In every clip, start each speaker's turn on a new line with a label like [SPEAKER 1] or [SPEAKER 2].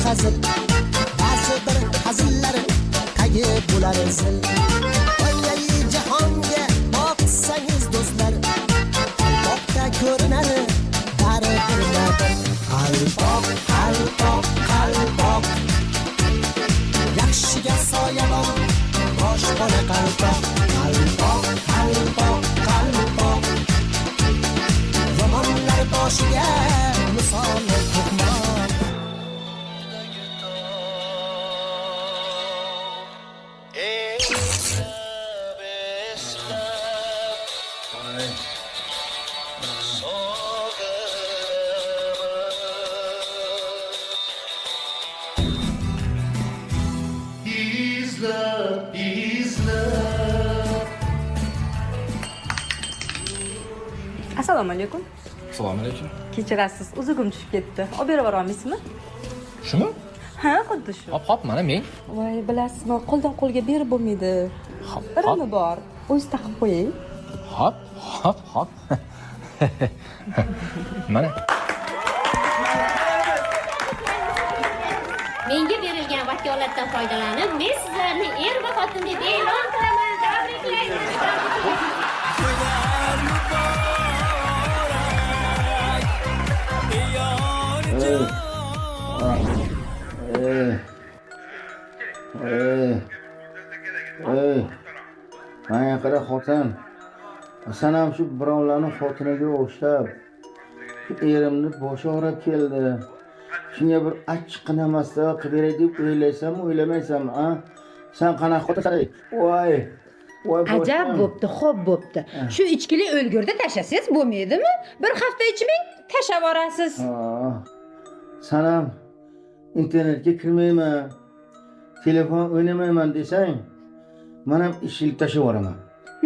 [SPEAKER 1] qazib, ba'zi bir hazillari qayib bo'lar zil. Oy jahonga boqsangiz do'stlar, qalpoqda ko'rinar bari bir. Qalpoq, qalpoq, qalpoq, yaxshiga soyabon, boshpana qalpoq. Qalpoq, qalpoq, qalpoq, yomonlar boshiga misoli to'qmoq.
[SPEAKER 2] Assalomu alaykum.
[SPEAKER 3] Assalomu alaykum.
[SPEAKER 2] Kechirasiz, uzugim tushib ketdi. Olib berib yuborolmaysizmi?
[SPEAKER 3] Shuni?
[SPEAKER 2] Ha, xuddi shu.
[SPEAKER 3] Hop, mana men.
[SPEAKER 2] Voy, bilasizmi, qo'ldan qo'lga berib bo'lmaydi.
[SPEAKER 3] Hop.
[SPEAKER 2] Irimi bor. O'zi taqib qo'ying.
[SPEAKER 3] Hop. Mana.
[SPEAKER 4] Menga berilgan vakolatdan foydalanib, men sizlarni er va xotin deb e'lon qilaman. Tabriklayman.
[SPEAKER 5] Mana qara xotin. Sen ham shu birovlarning xotiniga o'xshab erimni boshi og'rib keldi. Shunga bir achchiq qinamasda qilib beray deb o'ylaysanmi, o'ylamaysanmi, a? Sen qanaqa xotinsan? Voy.
[SPEAKER 6] Ajab bo'pti, xo'p bo'pti. Shu ichkili o'lgurda tashasangiz bo'lmaydimi? Bir hafta ichmang, tashab yuborasiz.
[SPEAKER 5] Sen ham internetga kirmayman, telefon o'ynamayman desang, men ham ishilib tashab yuboraman.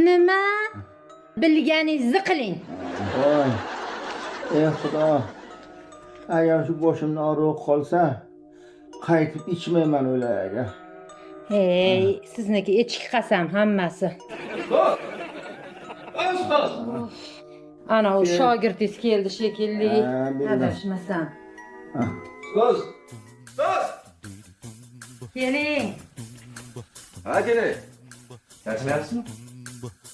[SPEAKER 6] Nima? Bilganingizni qiling.
[SPEAKER 5] Voy. Ey Xudo. Agar shu boshimni og'riq qolsa, qaytib ichmayman o'ylayga.
[SPEAKER 6] Hey, sizniki echki qasam hammasi. Ana o shogirdingiz keldi shekilli. Adashmasam.
[SPEAKER 5] So'z.
[SPEAKER 6] Keling.
[SPEAKER 7] Ha, keling. Yaxshimisizmi?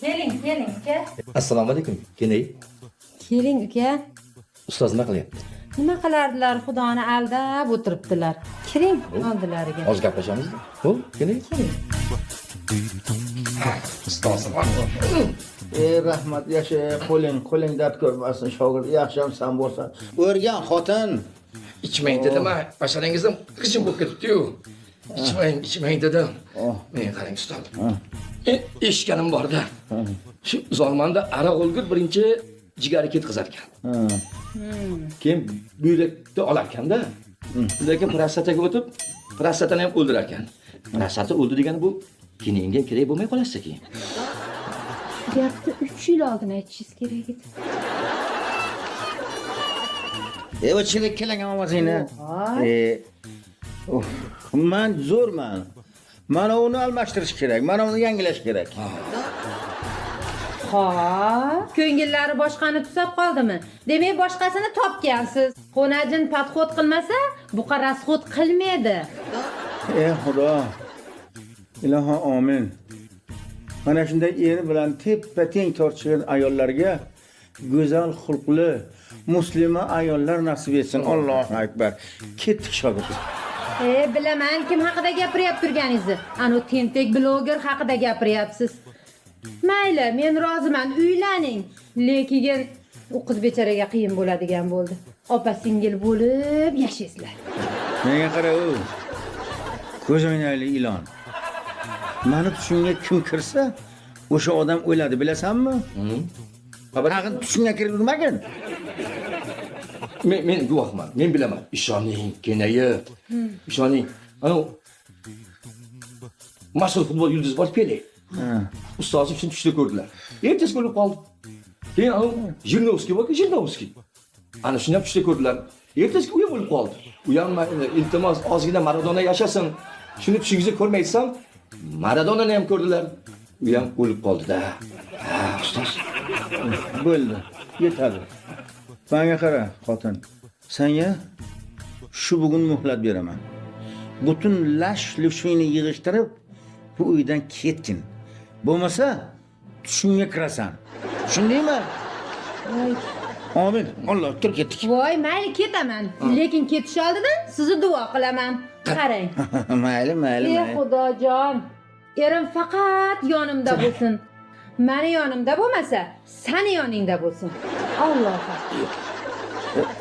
[SPEAKER 6] Keling, uka.
[SPEAKER 7] Assalomu alaykum.
[SPEAKER 6] Keling, uka.
[SPEAKER 7] Ustoz nima qilyapti?
[SPEAKER 6] Nima qilardilar, Xudoni aldab o'tiribdilar. Kiring, oldilariga.
[SPEAKER 7] Hozir gaplashamiz. Xo'p, keling. Ustozim.
[SPEAKER 5] Rahmat, yasha, qo'ling dard ko'rmasin, shogird yaxshisan bo'lsa. O'rgan xotin.
[SPEAKER 7] Ichmang dedim, basharangizdan qishin bo'lib ketibdi-yu. Ichmang dedim. Men qarang ustoz. Eshitganim bor-da. Shu Zolmonda aroq o'lgur birinchi jigari ketkazar ekan. Keyin buyrakni olar ekanda. Lekin prostataga o'tib, prostatani ham o'ldirar ekan. Prostata o'ldi degani bu kelinga kerak bo'lmay qolasiz keyin.
[SPEAKER 6] Gapni 3 yil oldin aytishingiz kerak edi.
[SPEAKER 5] O'chilib kelgan ovozingni. Men zo'rman. Mana uni almashtirish kerak, mana uni yangilash kerak.
[SPEAKER 6] Ko'ngillari boshqani tusab qoldimi? Demak, boshqasini topgansiz. Xonajin podxod qilmasa, buqa rasxod qilmaydi.
[SPEAKER 5] Ey Xudo. Iloho amin. Mana shunday eri bilan teppa-teng tortishgan ayollarga go'zal xulqli muslima ayollar nasib etsin. Allohu akbar. Ketdik shogird.
[SPEAKER 6] Bilaman kim haqida gapiryapti turganingizni. Ana tentek bloger haqida gapiryapsiz. Mayli, men roziman, uylaning. Lekin u qiz bechoraga qiyin bo'ladigan bo'ldi. Opa-singil bo'lib yashaysizlar.
[SPEAKER 5] Menga qara u. Ko'z o'ynayli ilon. Mani tushimga kim kirsa, o'sha odam o'ladi, bilasanmi? Tag'in tushimga kirib yurmagin.
[SPEAKER 7] Men guvohman, men bilaman. Ishoning, kenayi. Ishoning. Ana mashhur futbol yulduzi bor, Pele. Ustozim shuni tushda ko'rdilar. Ertasi bo'lib qoldi. Keyin Jilnovskiy bor, Jilnovskiy. Ana shuni ham tushda ko'rdilar. Ertasi u ham o'lib qoldi. U ham iltimos ozgina Maradona yashasin. Shuni tushingizda ko'rmaysam, Maradonani ham ko'rdilar. U ham o'lib qoldi-da. Ustoz.
[SPEAKER 5] Bo'ldi. Yetadi. Menga qara, xotin. Senga shu bugun muhlat beraman. butun lash lushingni yig'ishtirib bu uydan ketgin. Bo'lmasa tushimga kirasan. Tushundingmi?
[SPEAKER 6] Voy.
[SPEAKER 5] Amin. Alloh tur ketdik.
[SPEAKER 6] Voy, mayli ketaman. Lekin ketish oldidan sizni duo qilaman. Qarang.
[SPEAKER 5] Mayli, mayli,
[SPEAKER 6] Ey
[SPEAKER 5] mayli.
[SPEAKER 6] Xudojon, erim faqat yonimda bo'lsin. Meni yonimda bo'lmasa, seni yoningda bo'lsin. Alloh akbar.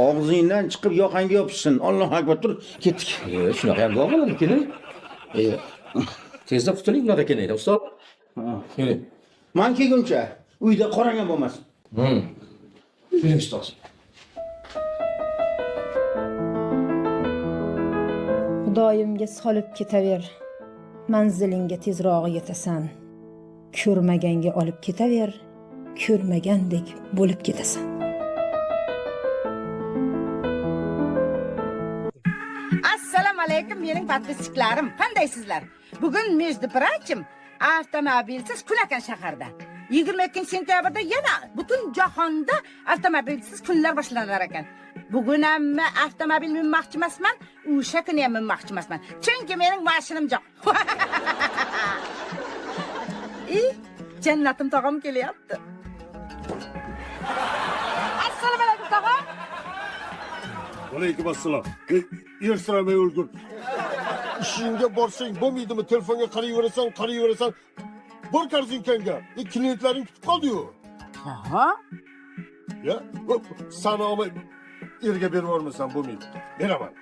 [SPEAKER 5] Og'zingdan chiqib yoqangga yopishsin. Alloh akbar, tur ketdik.
[SPEAKER 7] Shunaqa ham bo'ladi keling. Tezda qutuling ular ekan ustoz. Keling.
[SPEAKER 5] Men kelguncha uyda qorong'i bo'lmasin.
[SPEAKER 7] Keling ustoz.
[SPEAKER 6] Xudoyimga solib ketaver. Manzilingga tezroq yetasan. Ko'rmaganga olib ketaver. Ko'rmagandek bo'lib ketasan.
[SPEAKER 8] Assalomu alaykum mening podpischiklarim. Qandaysizlar? Bugun Междупрочим avtomobilsiz kun ekan shaharda. 22-sentyabrda yana butun jahonda avtomobilsiz kunlar boshlanar ekan. Bugun ham avtomobil minmoqchi emasman, o'sha kuni ham minmoqchi emasman. Chunki mening mashinam yo'q. Jannatim tog'am kelyapti. Assalomu alaykum tog'am.
[SPEAKER 9] Aleyküm assalom. Ersiramay o'lgur. İşinga borsang bo'lmaydimi? Telefonga qarayverasan. Bor korzinkangga. Klientlaring kutib qoldi-yu.
[SPEAKER 8] Ha?
[SPEAKER 9] Ya, sana olmay erga berib yormasan bo'lmaydi. Beraman.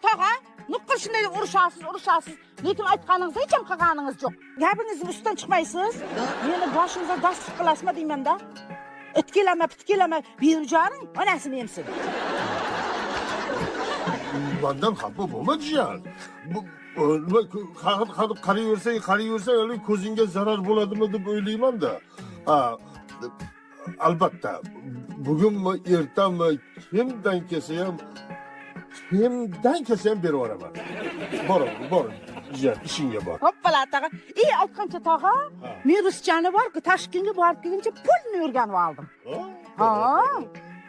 [SPEAKER 8] Tog'a, nuqqa shunday urishasiz. Lekin aytganingizni hech ham qilganingiz yo'q. Gapingizni ustidan chiqmaysiz. Meni boshingizga dast qilasizmi deyman-da. Itkelama, berib joring, onasi mensin.
[SPEAKER 9] Bundan xafa bo'lma jiyan. Qarayversang, hali ko'zingga zarar bo'ladimi deb o'ylayman-da. Albatta, bugunmi, ertanmi, kimdan kelsa ham berib yuboraman. Bor. Jiyan, ishingga bor.
[SPEAKER 8] Hoppala tog'a. Aytgancha tog'a, men ruschani bor-ku, Toshkentga borib kelguncha pulni o'rganib oldim. Ha.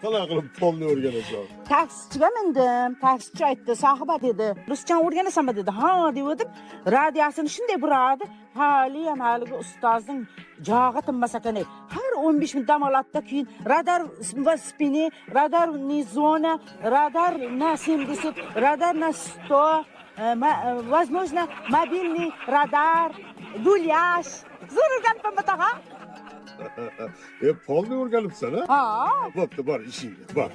[SPEAKER 9] Qanaqa qilib pulni o'rganasan?
[SPEAKER 8] Taksichiga mindim. Taksichi aytdi, "Sohiba" dedi. "Ruschani o'rganasanmi?" dedi. "Ha" deb o'tib, radiosini shunday buradi. Haligi ustozning jog'i tinmas ekan. Har 15 minut dam oladida keyin radar va spini, radar ni zona, radar na 70, radar na 100, возможно, мобильный радар, гуляш. Zo'rgan pamataga.
[SPEAKER 9] Pulni o'rganibsan, ha?
[SPEAKER 8] Ha.
[SPEAKER 9] Bo'pti, bor ishingga, bor.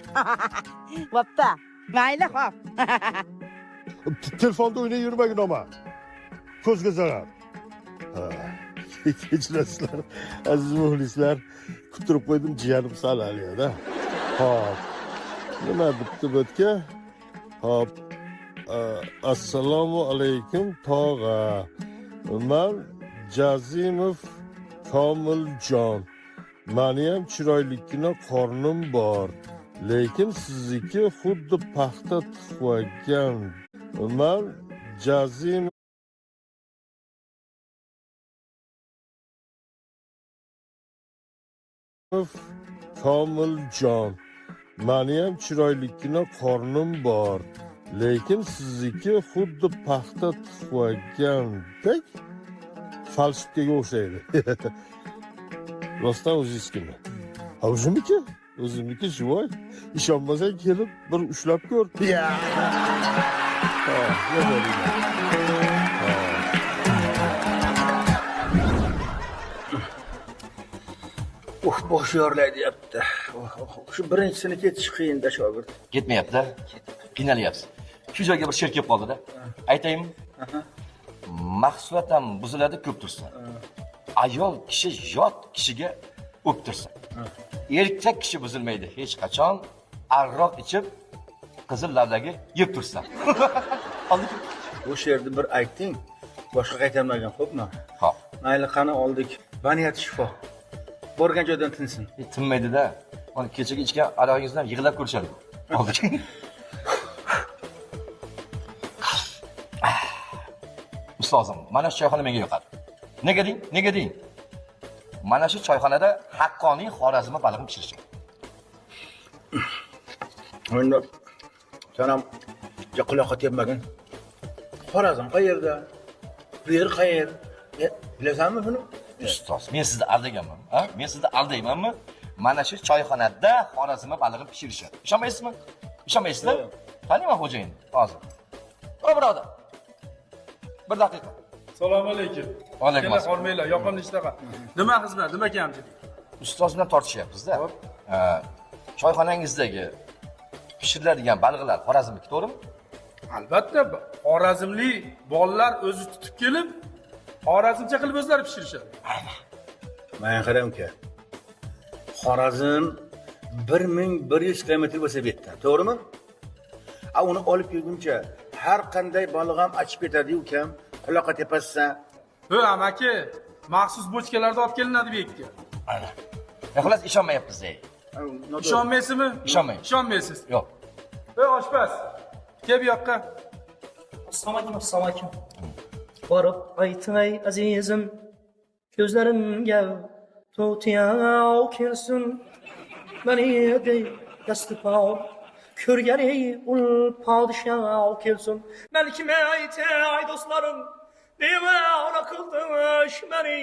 [SPEAKER 8] Bo'pti. Mayli, xo'p.
[SPEAKER 9] Telefonda o'ynay yurmagin ama. Ko'zga zarar. Kechirasizlar, aziz muxlislar. Kuttirib qo'ydim jiyanim sal aliyada. Hop. Nima bitta bo'tga? Hop. Assalomu alaykum tog'a. Men Jazimov Komiljon. Meni ham chiroylikkina qornim bor. Lekin sizniki xuddi paxta tuxvagan. Men Jazimov Komiljon. Meni ham chiroylikkina qornim bor. Lekin sizniki xuddi paxta tuxvagandek falsifkaga o'xshaydi. Rostdan o'zingizkimi? Ha, o'zimniki shuvoy. Ishonmasang kelib bir ushlab ko'r. Ya.
[SPEAKER 5] Bosh yorlaydi yapti. Shu birinchisini ketish qiyin-da shogird.
[SPEAKER 7] Ketmayapti. Qiynalyapsiz. Shu joyga bir she'r kelib qoldi-da. Aytaymi? Mahsulot ham buziladi ko'p tursa. Ayol kishi yot kishiga o'ptirsa. Erkak kishi buzilmaydi hech qachon. Arroq ichib qizil lavlagi yeb tursa.
[SPEAKER 5] Bu she'rni bir ayting. Boshqa qaytarmagan, xo'pmi?
[SPEAKER 7] Xo'p.
[SPEAKER 5] Mayli, qani oldik. Baniyat shifo. Borgan joydan tinsin.
[SPEAKER 7] Tinmaydi-da. Mana kechaga ichgan aroqingizdan yig'lab ko'rishadi. Oldik. Ustozim, mana shu choyxona menga yoqadi. Nega deng? Mana shu choyxonada haqqoniy xorazmi balig'ini pishirishgan.
[SPEAKER 5] Endi sanam quloqqa tepmagin. Xorazm qayerda? Bu yer qayer? Bilasanmi buni?
[SPEAKER 7] Ustoz, men sizni aldaganman, ha? Men sizni aldaymanmi? Mana shu choyxonada Xorazm balig'ini pishirishadi. Ishonmaysizmi? Ishonmaysizmi? Taniyman xo'jayinni hozir. O birodar. Bir daqiqa.
[SPEAKER 10] Assalomu alaykum.
[SPEAKER 7] Va alaykum assalom.
[SPEAKER 10] Qolmanglar, yoqimli ishtaqa. Nima xizmat, nima kamchilik?
[SPEAKER 7] Ustoz bilan tortishyapmiz-da. Choyxonangizdagi pishiriladigan baliqlar Xorazmniki, to'g'rimi?
[SPEAKER 10] Albatta, Xorazmli bolalar o'zi tutib kelib, Xorazmcha qilib o'zlari pishirishadi.
[SPEAKER 5] Mana qarang uka. Xorazm 1100 kilometr bo'lsa bu yerdan, to'g'rimi? Uni olib kelguncha har qanday baliq ham achib ketadi ukam. Quloqqa tepasidan.
[SPEAKER 10] Amaki, maxsus bochkalarda olib kelinadi bu yerga.
[SPEAKER 7] Aynan. Xullas ishonmayapmiz-da.
[SPEAKER 10] Ishonmaysizmi?
[SPEAKER 7] Ishonmayman.
[SPEAKER 10] Ishonmaysiz.
[SPEAKER 7] Yo'q.
[SPEAKER 10] Oshpaz. Kel bu yoqqa.
[SPEAKER 11] Assalomu alaykum. Borib aytay azizim, ko'zlarimga to'tiyav kelsin. Meni dey dastipor ko'rgani ul podshoh kelsin. Balkim aytay do'stlarim, nima ona qildish meni,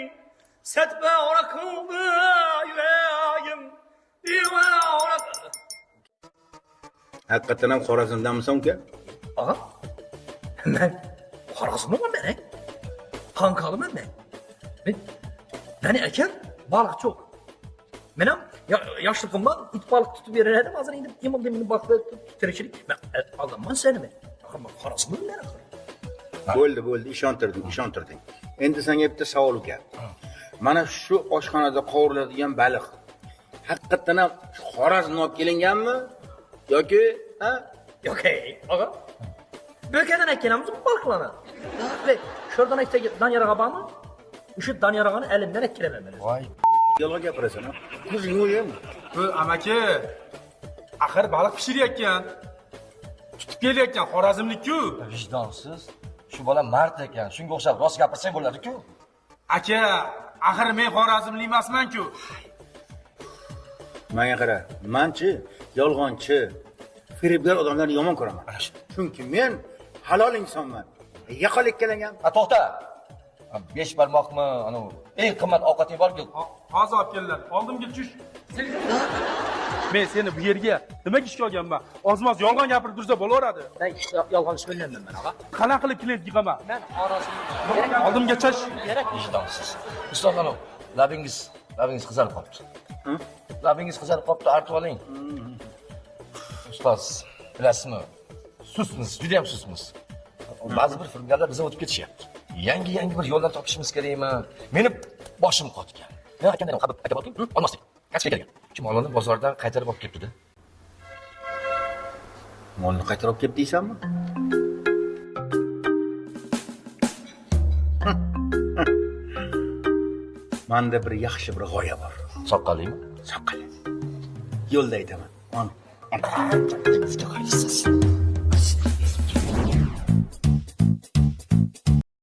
[SPEAKER 11] satba ona qildi yuragim. Nima ona
[SPEAKER 5] Haqiqatan ham Xorazmdanmisan uka?
[SPEAKER 11] Aha. Men Xorazmman men. Qankaliman men. Meni akam baliq çok. Men ham yoshligimdan it baliq tutib beradim. Hozir endi yemimni baliq tirikchilik. Men aldanman seni men. Xorazmman men.
[SPEAKER 5] Bo'ldi, ishontirding. Endi senga bitta savol uka. Mana shu oshxonada qovuriladigan baliq haqiqatan ham Xorazmdan olib kelinganmi yoki
[SPEAKER 11] Yo'q, og'a. Bökeden ekkenimiz balıklarına. Ve şuradan ekte danyarağa bağımı, şu danyarağını elimden ekkelemem.
[SPEAKER 7] Vay.
[SPEAKER 5] Yolga gapirasan, ha? Kuzing o'yim.
[SPEAKER 10] Amaki, axir baliq pishirayotgan. Tutib kelayotgan Xorazmlik-ku.
[SPEAKER 7] Vijdonsiz. Shu bola mard ekan. Shunga o'xshab rost gapirsang bo'ladi-ku.
[SPEAKER 10] Aka, axir men Xorazmli emasman-ku.
[SPEAKER 5] Menga qara, menchi yolg'onchi, firibgar odamlarni yomon ko'raman. Chunki men halol insonman. Yaqalik kelingan.
[SPEAKER 7] To'xta. 5 barmoqmi, ana eng qimmat ovqating borku.
[SPEAKER 10] Hozir olib keldilar. Oldimga tush. Men seni bu yerga nimaga ishga olganman? Ozmoz yolg'on gapirib tursa bo'laveradi.
[SPEAKER 11] Ben yolg'on ish bilmayman men og'a.
[SPEAKER 10] Qanaqa qilib klient yig'aman?
[SPEAKER 11] Men Xorazm.
[SPEAKER 10] Oldimga chash.
[SPEAKER 7] Vijdonsiz. Ustoz, ana labingiz qizarib qolibdi. Labingiz qizarib qolibdi, artib oling. Ustoz, bilasizmi? Susmiz, juda ham susmiz. Ba'zi bir firmalar bizni o'tib ketishyapti. Yangi bir yo'llar topishimiz kerakmi? Meni boshim qotgan. Men aytgandarim qabul aka borku, olmasdik. Qachga kelgan? Shu molni bozordan qaytarib olib kelibdi-da.
[SPEAKER 5] Molni qaytarib olib kelib deysanmi? Menda bir yaxshi bir g'oya bor.
[SPEAKER 7] Soqqalimi?
[SPEAKER 5] Soqqali. Yo'lda aytaman. Ana.
[SPEAKER 7] Sizga qo'yasiz.